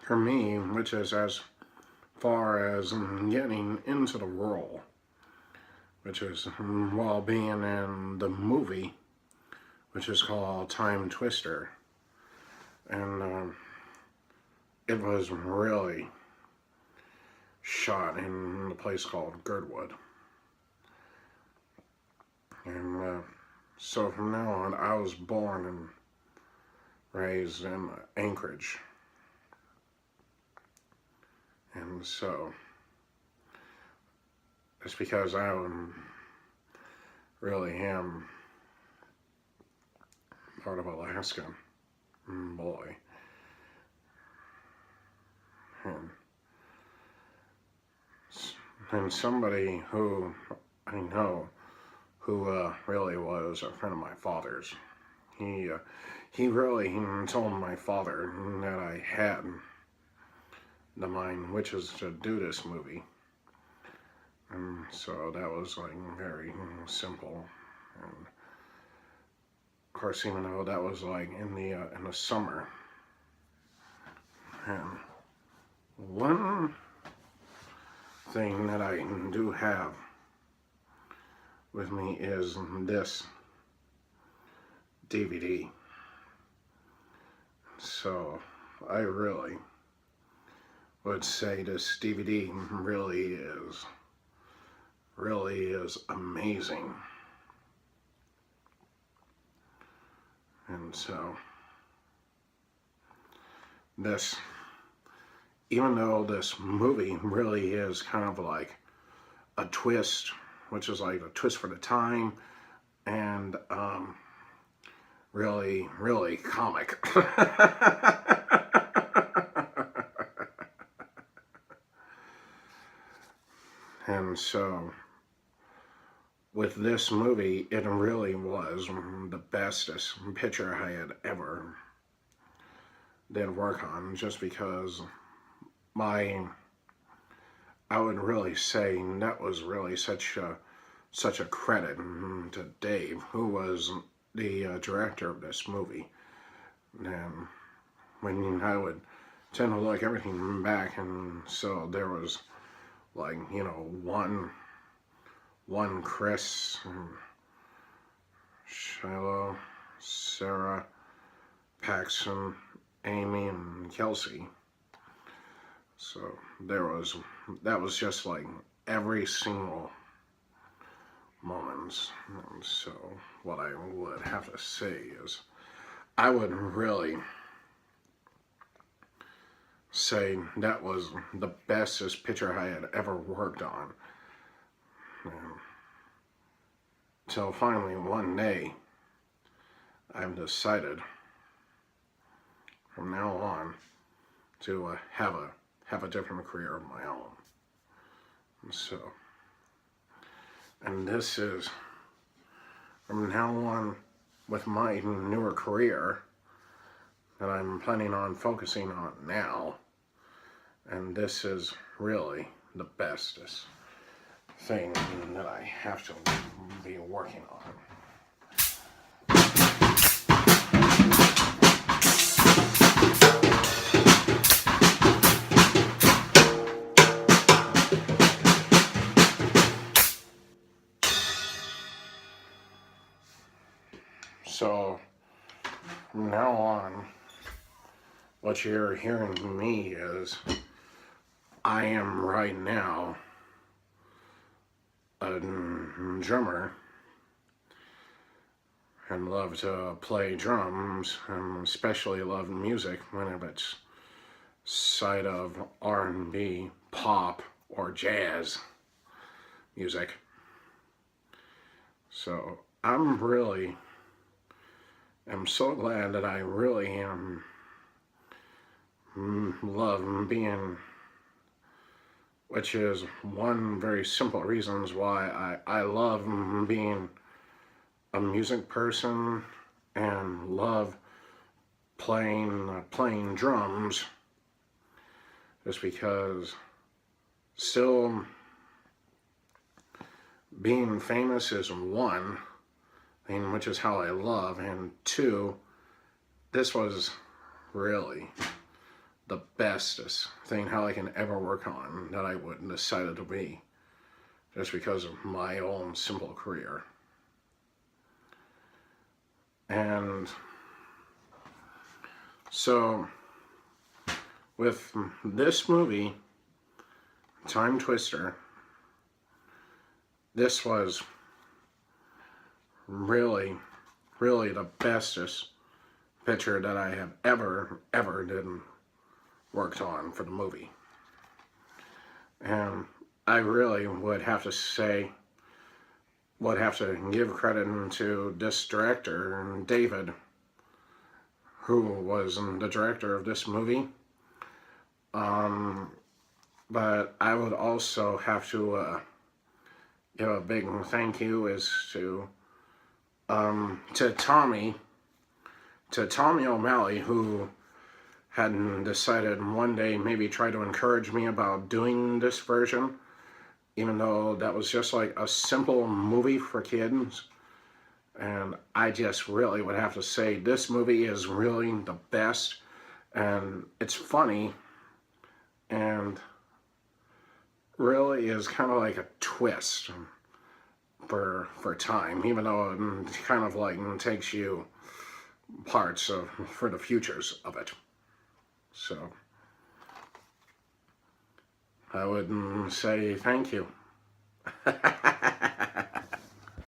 for me, which is as far as getting into the role, which is while being in the movie, which is called Time Twister. And it was really shot in a place called Girdwood. And so from now on, I was born and raised in Anchorage. And so it's because I really am part of Alaska boy. And somebody who I know who really was a friend of my father's. He really told my father that I had the mind, which is to do this movie. And so that was like very simple. And of course, even though that was like in the summer. And one thing that I do have with me is this DVD. So I really would say this DVD really is amazing. And so this, even though this movie really is kind of like a twist, which is like a twist for the time, and really comic. And so with this movie, it really was the bestest picture I had ever did work on, just because I would really say that was really such a credit to Dave, who was the director of this movie. And when I would tend to look everything back, and so there was like, you know, one Chris, Shiloh, Sarah, Paxton, Amy, and Kelsey. So that was just like every single moment. And so what I would have to say is, I would really say that was the bestest picture I had ever worked on. Until finally one day, I've decided from now on to have a different career of my own. And this is, from now on, with my newer career that I'm planning on focusing on now, and this is really the bestest thing that I have to be working on. So from now on, what you're hearing from me is, I am right now a drummer and love to play drums, and especially love music whenever it's side of R&B, pop, or jazz music. So I'm so glad that I really love being, which is one very simple reasons why I love being a music person and love playing drums, just because still being famous is one thing, which is how I love, and two, this was really the bestest thing I can ever work on that I would decided to be, just because of my own simple career. And so with this movie, Time Twister, this was really, really the bestest picture that I have ever worked on for the movie. And I really would have to say, would have to give credit to this director, David, who was the director of this movie. But I would also have to give a big thank you is to Tommy O'Malley, who had decided one day maybe try to encourage me about doing this version, even though that was just like a simple movie for kids. And I just really would have to say this movie is really the best, and it's funny, and really is kind of like a twist for time, even though it kind of like takes you parts of for the futures of it. So I would say thank you.